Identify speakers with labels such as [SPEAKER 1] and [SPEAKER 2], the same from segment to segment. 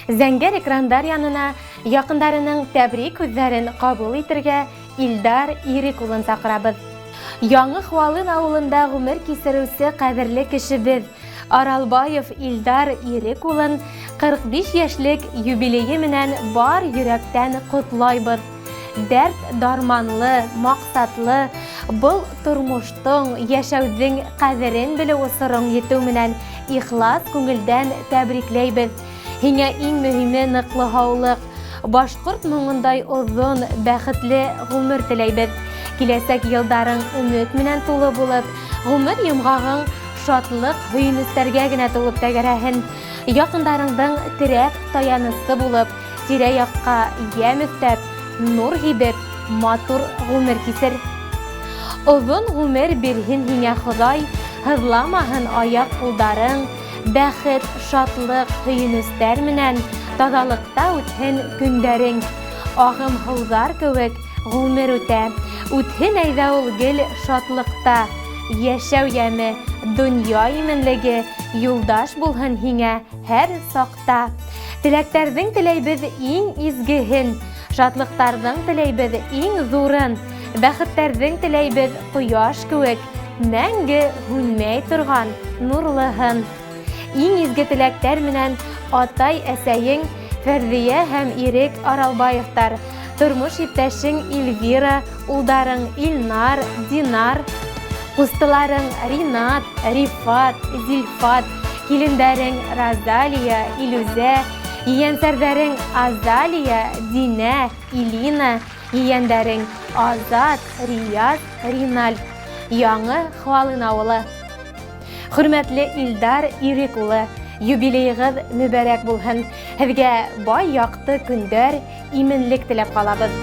[SPEAKER 1] Зәңгәр экрандар янына якындарының тәбрик күзләрен кабул итәргә Илдар Ирек улын сакырабыз. Яңы Хвалын авылында гомер кисерүсе кадерле кешебез Аралбаев Илдар Ирек улын 45 яшьлек юбилее менән бар йөрәктән котлайбыз. Дәрт дарманлы, максатлы, бұл тормыштың, яшәүдің кадерен белү усырың етү менән ихлас күңелдән тәбрикләйбез. Һиңа иң мөһиме ныклы һаулык, башкорт моңындай озын, бәхетле гомер теләйбез. Киләсәк елдарың өмет менән тулы булып, гомер йомгагың шатлык, һөенесләргә генә тулып тәгәрәһен. Якындарыңдың терәк таянысы булып, тирә-якка ямь өстәп, нур һибеп, матур гомер кисер. Озын гомер бирһен һиңә Ходай, һызламаһын аяк кулдарың, бәхет, шатлык, һөенесләр менән тазалыкта үтһен көндәрең. Агым һыузар кеүек гомер үтә, үтһен әйдә ул гел шатлыкта. Яшәү яме, дөнья именлеге, юлдаш булһын һиңә һәр сакта. Теләктәрҙең теләйбез иң изгеһен, шатлыктарҙың теләйбез иң зурын, бәхеттәрҙең теләйбез ҡояш кеүек, мәңге һүнмәй торған нурлыһын. Иң изге теләктәр менән атай әсәйең Фәрзиә һәм Ирек Аралбаевтар, тормош иптәшең Эльвира, улдарың Илнар, Динар, ҡустыларың Ринат, Рифат, Зилфат, килендәрең Розалия, Илүзә, Ейәнсәрҙәрең Азалия, Динә, Илина, ейәндәрең Азат, Рияз, Риналь. Яңы Хвалын ауылы. Хөрмәтле Илдар Ирек улы, юбилейығыҙ мүбәрәк булһын. Һеҙгә бай яҡты көндәр, именлек теләп ҡалабыҙ.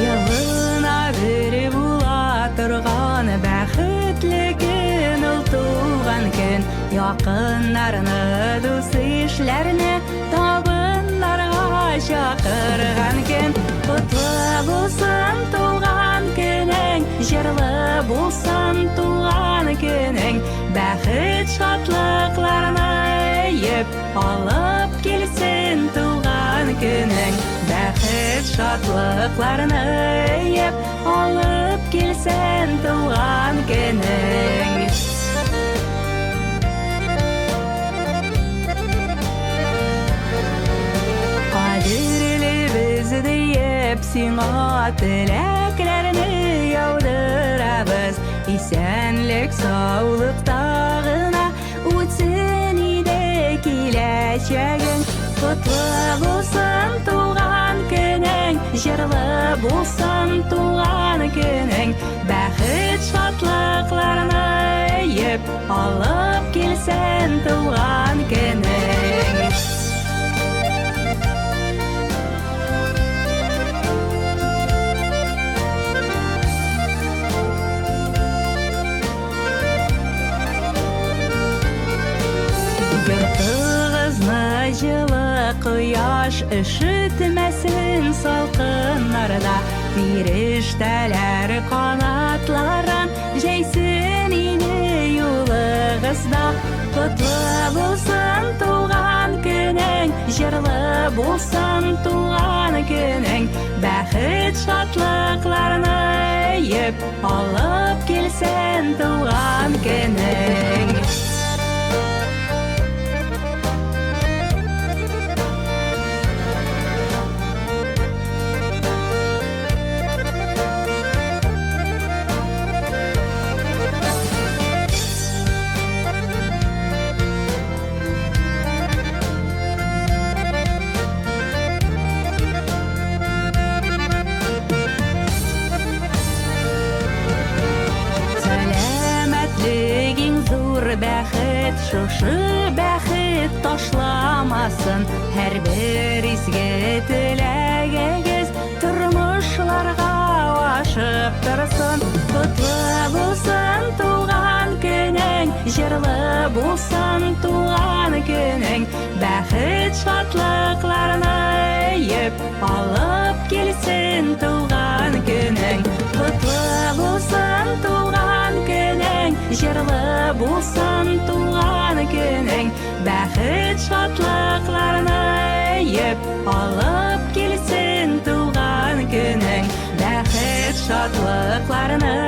[SPEAKER 2] Йылына бер була торған бәхетле көн, ул туған көн. Яҡындарны, дус-ишләрне табынларға чаҡырған көн. Ҡотло булсын туған көнөң, җырлы булсын туған көнөң. Бәхет шатлыҡларына йөп алып килсен туған көнөң. Бәхет шатлыҡларына йөп алып килсен туған көнөң. Сиңа теләкләрне яудырабыз, исәнлек, саулык тағына үтсен иде киләчәгең. Ҡотло булсын туған көнөң, җырлы булсын туған көнөң. Бәхет шатлыҡларына йөп алып килсен туған көнөң. Жылы ҡояш ишетмәсен салҡыннарҙа, фирештәләр ҡанатларын җәйсен ине юлығыҙҙа. Ҡотло булсын туған көнөң, җырлы булсын туған көнөң. Бәхет шатлыҡларына йөп алып килсен туған көнөң. Бәхет, шушы бәхет ташламасын, һәр бер изге теләгегез тормышларға ашып торсын. Ҡотло булсын туған көнөң, җырлы булсын туған көнөң. Бәхет шатлыҡларына йөп алып килсен туған көнөң. Ҡотло булсын туған көнөң, җырлы булсын туған көнөң. Бәхет шатлыҡларына йөп итеп алып килсен туган көнең, бәхет шатлыкларны